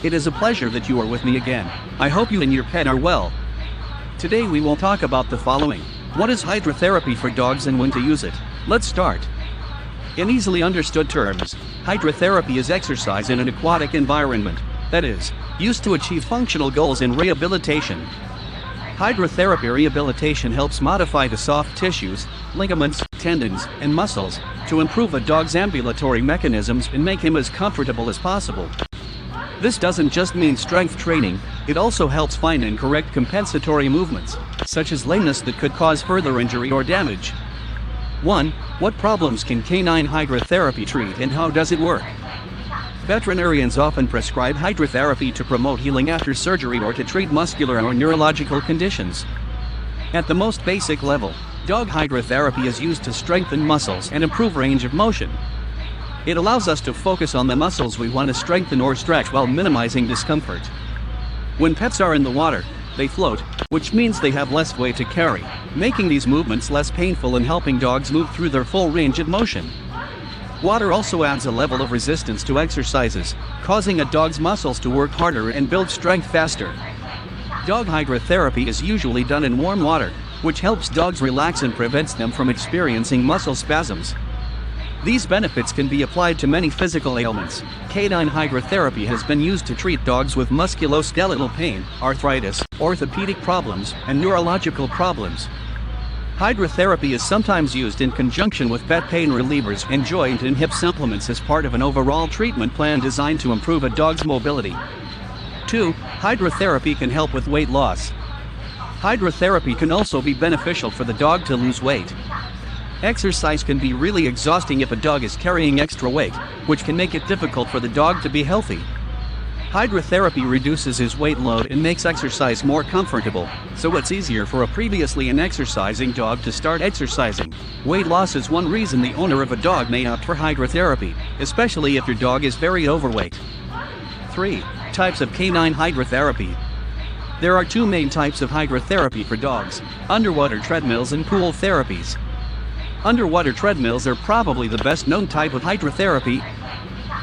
It is a pleasure that you are with me again. I hope you and your pet are well. Today we will talk about the following. What is hydrotherapy for dogs and when to use it? Let's start. In easily understood terms, hydrotherapy is exercise in an aquatic environment, that is, used to achieve functional goals in rehabilitation. Hydrotherapy rehabilitation helps modify the soft tissues, ligaments, tendons, and muscles to improve a dog's ambulatory mechanisms and make him as comfortable as possible. This doesn't just mean strength training, it also helps find and correct compensatory movements, such as lameness that could cause further injury or damage. 1. What problems can canine hydrotherapy treat and how does it work? Veterinarians often prescribe hydrotherapy to promote healing after surgery or to treat muscular or neurological conditions. At the most basic level, dog hydrotherapy is used to strengthen muscles and improve range of motion. It allows us to focus on the muscles we want to strengthen or stretch while minimizing discomfort. When pets are in the water, they float, which means they have less weight to carry, making these movements less painful and helping dogs move through their full range of motion. Water also adds a level of resistance to exercises, causing a dog's muscles to work harder and build strength faster. Dog hydrotherapy is usually done in warm water, which helps dogs relax and prevents them from experiencing muscle spasms. These benefits can be applied to many physical ailments. Canine hydrotherapy has been used to treat dogs with musculoskeletal pain, arthritis, orthopedic problems, and neurological problems. Hydrotherapy is sometimes used in conjunction with pet pain relievers and joint and hip supplements as part of an overall treatment plan designed to improve a dog's mobility. 2. Hydrotherapy can help with weight loss. Hydrotherapy can also be beneficial for the dog to lose weight. Exercise can be really exhausting if a dog is carrying extra weight, which can make it difficult for the dog to be healthy. Hydrotherapy reduces his weight load and makes exercise more comfortable, so it's easier for a previously an exercising dog to start exercising. Weight loss is one reason the owner of a dog may opt for hydrotherapy, especially if your dog is very overweight. 3. Types of canine hydrotherapy. There are two main types of hydrotherapy for dogs: underwater treadmills and pool therapies. Underwater treadmills are probably the best known type of hydrotherapy.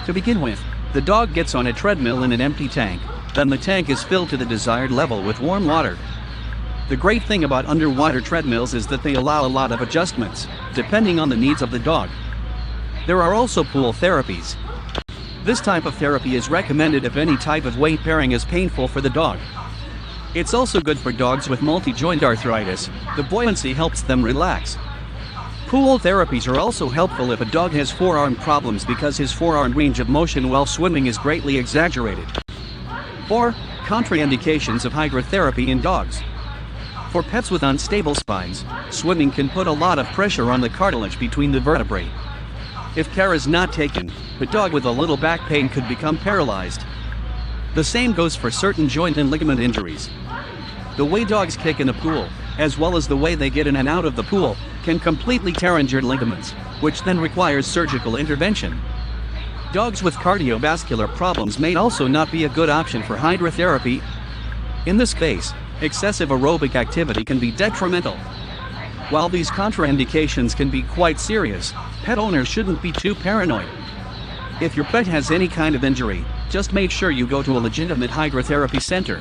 To begin with, the dog gets on a treadmill in an empty tank, then the tank is filled to the desired level with warm water. The great thing about underwater treadmills is that they allow a lot of adjustments, depending on the needs of the dog. There are also pool therapies. This type of therapy is recommended if any type of weight bearing is painful for the dog. It's also good for dogs with multi-joint arthritis. The buoyancy helps them relax. Pool therapies are also helpful if a dog has forearm problems because his forearm range of motion while swimming is greatly exaggerated. 4. Contraindications of hydrotherapy in dogs. For pets with unstable spines, swimming can put a lot of pressure on the cartilage between the vertebrae. If care is not taken, a dog with a little back pain could become paralyzed. The same goes for certain joint and ligament injuries. The way dogs kick in a pool, as well as the way they get in and out of the pool, can completely tear injured ligaments, which then requires surgical intervention. Dogs with cardiovascular problems may also not be a good option for hydrotherapy. In this case, excessive aerobic activity can be detrimental. While these contraindications can be quite serious, pet owners shouldn't be too paranoid. If your pet has any kind of injury, just make sure you go to a legitimate hydrotherapy center.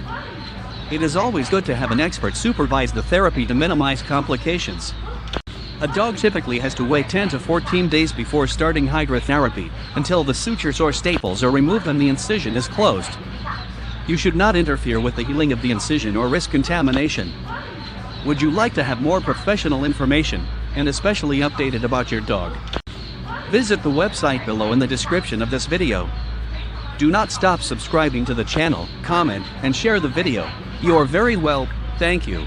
It is always good to have an expert supervise the therapy to minimize complications. A dog typically has to wait 10 to 14 days before starting hydrotherapy, until the sutures or staples are removed and the incision is closed. You should not interfere with the healing of the incision or risk contamination. Would you like to have more professional information, and especially updated about your dog? Visit the website below in the description of this video. Do not stop subscribing to the channel, comment, and share the video. You are very well, thank you.